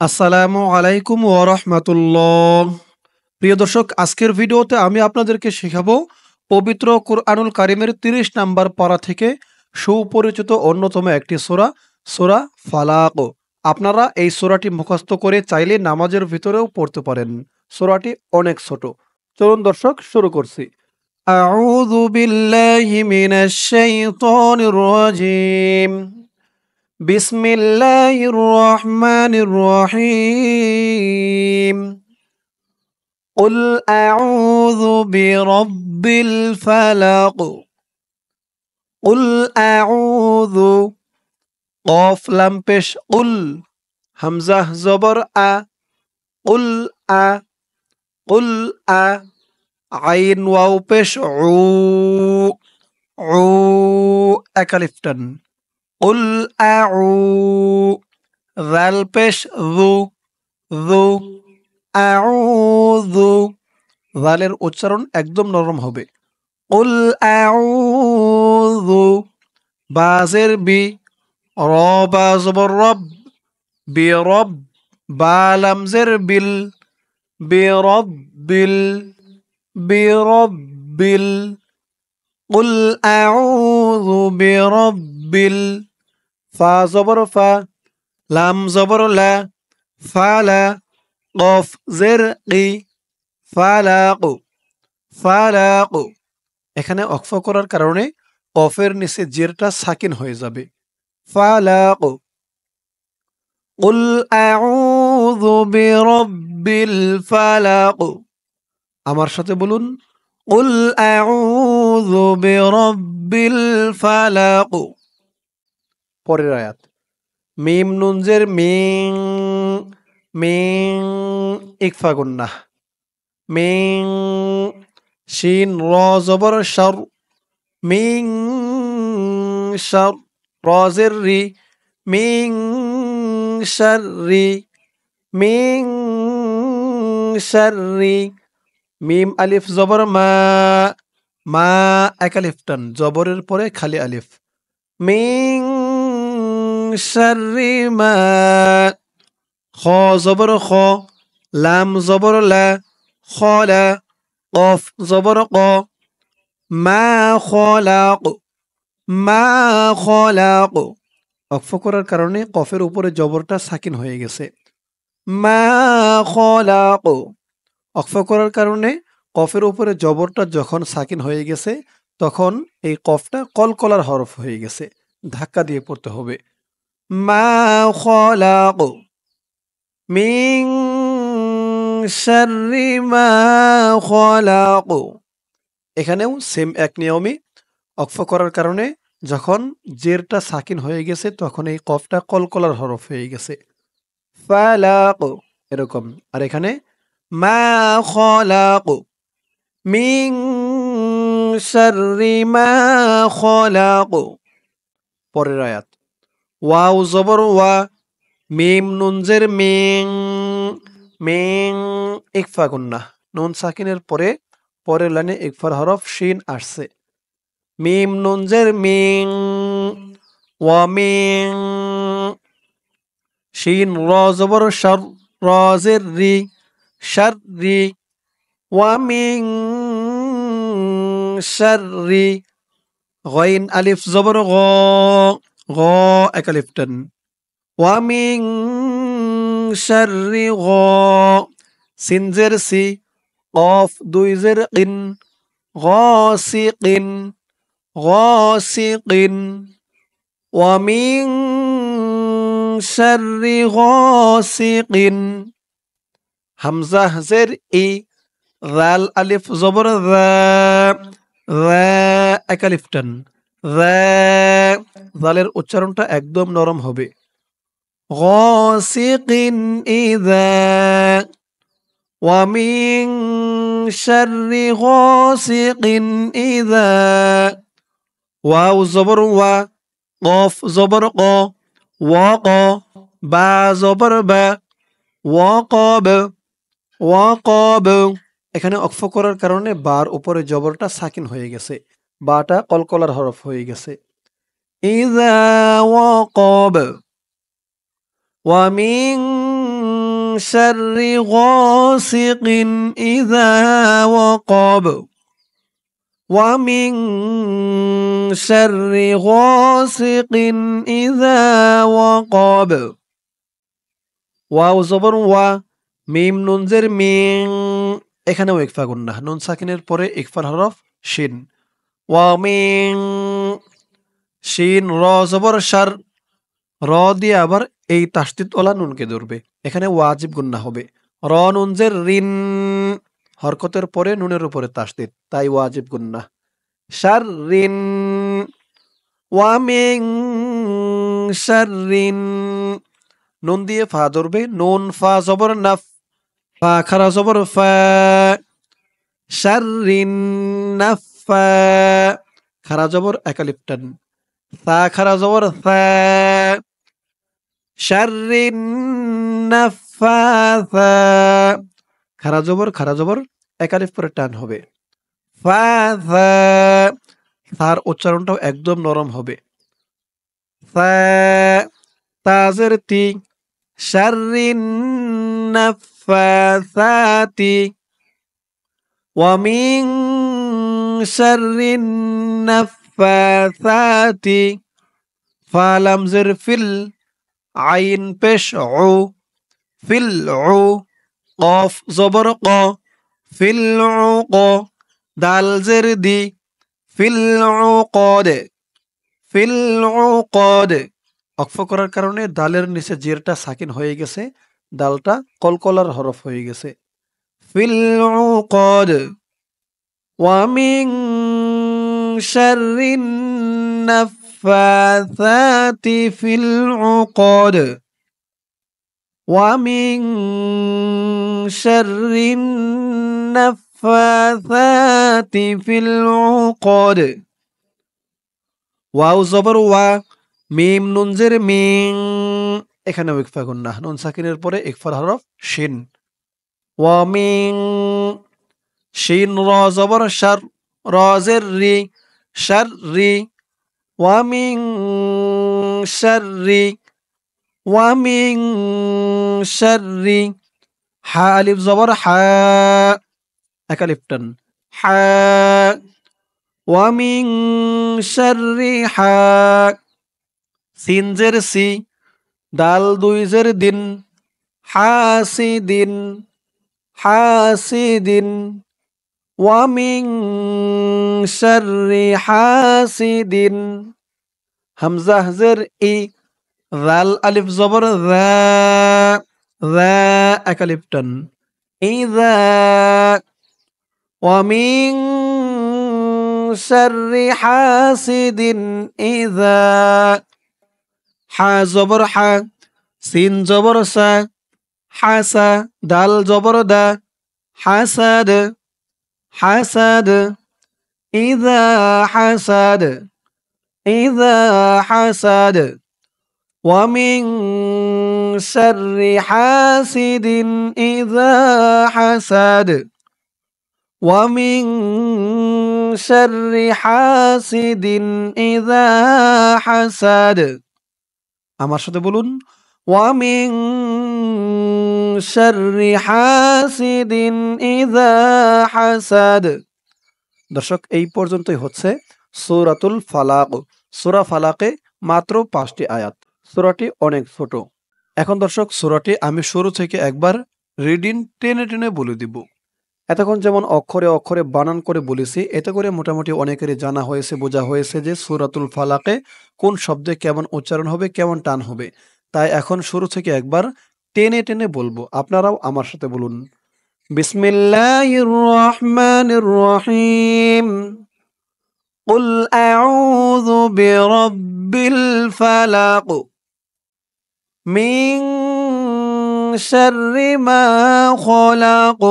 আসসালামু আলাইকুম ওয়া রাহমাতুল্লাহ। প্রিয় দর্শক, আজকের ভিডিওতে আমি আপনাদেরকে শেখাবো পবিত্র কুরআনুল কারীমের ৩০ নাম্বার পারা থেকে সুপরিচিত অন্যতম একটি সূরা, সূরা ফালাক। আপনারা এই সূরাটি মুখস্থ করে চাইলে নামাজের ভিতরেও পড়তে পারেন। সূরাটি অনেক ছোট। চলুন দর্শক, শুরু করছি। আউযু বিল্লাহি মিনাশ শাইতানির রাজীম। বিসমিল্লাহির রহমানির রহিম। কুল আউযু বিরাব্বিল ফালাক। কুল আউযু, কফ লাম পেশ কুল, হামজাহ জবর আ, কুল আ, কুল আ, আইন ওয়াও পেশ উ, উ, এক আলিফ টান। কুল আউ, জাল পেশ যু, যু, আউযু, জালের উচ্চারণ একদম নরম হবে। কুল আউযু, বাজের বি, র বা জবর রব, বি রব, বা লামজের বিল, বি রব্বিল, বি রব্বিল। কুল আউযু বিরব্বিল, ফা জবর ফা, লাম জবর লা, ফালা, কফ জের কি, ফালাকু, ফালাকু। এখানে অক্ফ করার কারণে কফের নিচে জেরটা সাকিন হয়ে যাবে। ফালাকু। কুল আউযু বিরাব্বিল ফালাক। আমার সাথে বলুন, কুল আউযু বিরাব্বিল ফালাক। পরের আয়াত। মিম নুন জের মিং, মিং, ইকফা গুন্নাহ, মিং, শিন র জবর শর, মিং শর, র জের রি, মিং শাররি, মিং শাররি। মিম আলিফ জবর মা, মা এক আলিফ টান, জবরের পরে খালি আলিফ। মিং শাররি মা, খ জবর খ, লাম জবর লা, খলা, কফ জবর ক, মা খলাক, মা খলাক। অক্ফ করার কারণে কফের উপরে জবরটা সাকিন হয়ে গেছে। মা খলাক। অক্ফ করার কারণে কফের উপরে জবরটা যখন সাকিন হয়ে গেছে, তখন এই কফটা কলকলার হরফ হয়ে গেছে, ধাক্কা দিয়ে পড়তে হবে। মা খলাক, মিং শাররি মা খলাক। এখানেও সেম এক নিয়মই, অক্ফ করার কারণে যখন জেরটা সাকিন হয়ে গেছে, তখন এই কফটা কলকলার হরফ হয়ে গেছে। ফালাক, এরকম। আর এখানে মা খলাক, মিং শাররি মা খলাক। পরের আয়াত। ওয়াও জবর ওয়া, মিম নুন জের মিং, মিং, ইকফা গুন্নাহ, নুন সাকিনের পরে পরের লাইনে ইকফার হরফ শিন আসছে। মিম নুন জের মিং, ওয়া মিং, শিন র জবর শর, র জের রি, শাররি, ওয়া মিং শাররি। গইন আলিফ জবর গ, গ এক আলিফ টান। ওয়া মিং শাররি গ, সিন জের সি, কফ দুই জের কিন, গাসিকিন, গাসিকিন। ওয়া মিং শাররি গাসিকিন। হামজাহ জের ই, জাল আলিফ জবর যা, যা এক আলিফ টান, যা। জালের উচ্চারণটা একদম নরম হবে। গাসিকিন ইযা, ওয়া মিং শাররি গাসিকিন ইযা। ওয়াও জবর ওয়া, কফ জবর ক, ওয়াক, বা জবর বা, ওয়াকাব, ওয়াকাব। এখানে অক্ফ করার কারণে বার উপরে জবরটা সাকিন হয়ে গেছে, বাটা কলকলার হরফ হয়ে গেছে। ইযা ওয়াকাব। ওয়া মিং শাররি গাসিকিন ইযা ওয়াকাব ওয়া মিন শাররি গাসিকিন ইযা ওয়াকাব ওয়াও জবর ওয়া মিম নুন জের মিন এখানেও ইকফা গুন্নাহ নুন সাকিনের পরে ইকফার হরফ শিন ওয়া মিন শিন র জবর শার র দিয়ে আবার এই তাসদিদ ওলা নুনকে ধরবে এখানে ওয়াজিব গুন্নাহ হবে র নুন জের রিন হরকতের পরে নুনের উপরে তাসদিদ তাই ওয়াজিব গুন্নাহ শাররিন ওয়া মিন শাররিন নুন দিয়ে ফা ধরবে নুন ফা জবর নাফ ফা খারা জবর ফা শাররিন নাফা খারা জবর একালিফ টান সা খারা জবর সা শাররিন নাফাসা খারা জবর একালিফ পরে টান হবে ফাসা তার উচ্চারণটাও একদম নরম হবে ফা তাজের তি শাররিন নাফাসাতি ওয়া মিন শাররিন নাফাসাতি ফা লাম জের ফিল আইন পেশ উ ফিল উ কফ জবর ক ফিল উ ক দাল জের দি ফিল উ কদ ফিল উ কদ অক্ফ করার কারণে দালের নিচে জেরটা সাকিন হয়ে গেছে দালটা কলকলার হরফ হয়ে গেছে ফিল উ কদ ওয়া মিন শাররিন নাফাসাতি ফিল উকদ ওয়া মিন শাররিন নাফাসাতি ফিল উকদ ওয়াও জবর ওয়া মিম নুন জের মিন এখানে ইকফা গুন্নাহ নুন সাকিনের পরে ইকফার হরফ শিন ওয়া মিন শিন র জবর শার র জের রি শার রি ওয়া মিন শাররি ওয়া মিন শাররি হা আলিফ জবর হা একালিফ টান হা ওয়া মিন শাররি হা সিন জের সি দাল দুই জের দিন হাসিদিন হাসিদিন ওয়া মিন শাররি হাসিদিন হামজা জের ই জাল আলিফ জবর যা যা একালিফ টান ইযা ওয়া মিন শাররি হাসিদিন ইযা হা জবর হা সিন জবর সা হাসা দাল জবর দা হাসাদ হাসাদ ইযা হাসাদ ইযা হাসাদ ওয়া মিন শাররি হাসিদিন ইযা হাসাদ ওয়া মিন শাররি হাসিদিন ইযা হাসাদ আমার সাথে বলুন ওয়া মিন শাররি হাসিদিন ইযা হাসাদ দর্শক এই পর্যন্তই হচ্ছে সূরাতুল ফালাক সূরা ফালাকে মাত্র 5টি আয়াত সূরাটি অনেক ছোট এখন দর্শক সূরাটি আমি শুরু থেকে একবার রিডিং টেনে টেনে বলে দিব এতক্ষণ যেমন অক্ষরে অক্ষরে বানান করে বলেছি এতে করে মোটামুটি অনেকেরই জানা হয়েছে বোঝা হয়েছে যে সূরাতুল ফালাকে কোন শব্দে কেমন উচ্চারণ হবে কেমন টান হবে তাই এখন শুরু থেকে একবার টেনে টেনে বলবো আপনারাও আমার সাথে বলুন বিসমিল্লাহির রহমানির রহিম কুল আউযু বিরাব্বিল ফালাক মিন শাররি মা খলাক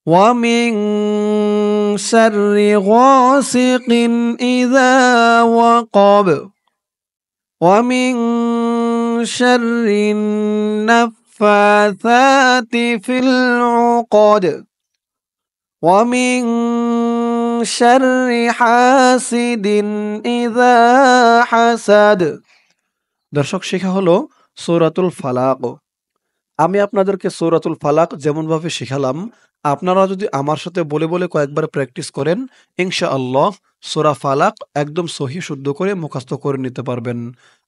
ওয়া মিন শাররি গাসিকিন ইযা ওয়াকাব ওয়া মিন শাররিন নাফাসাতি ফিল উকদ ওয়া মিন শাররি হাসিদিন ইযা হাসাদ দর্শক শেখা হলো সূরাতুল ফালাক আমি আপনাদেরকে সূরাতুল ফালাক যেমনভাবে শিখালাম, আপনারা যদি আমার সাথে বলে, বলে কয়েকবার প্র্যাকটিস করেন, ইনশাআল্লাহ সূরা ফালাক একদম সহিহ শুদ্ধ করে মুখস্থ করে নিতে পারবেন।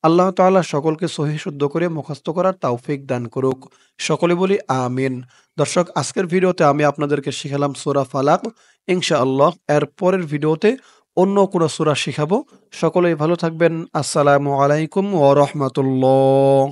আল্লাহ তাআলা সকলকে সহিহ শুদ্ধ করে মুখস্থ করার তৌফিক দান করুক। সকলে বলি আমিন। দর্শক, আজকের ভিডিওতে আমি আপনাদেরকে শিখালাম সূরা ফালাক। ইনশাআল্লাহ এর পরের ভিডিওতে অন্য কোনো সূরা শিখাবো। সকলেই ভালো থাকবেন। আসসালামু আলাইকুম ওয়া রাহমাতুল্লাহ।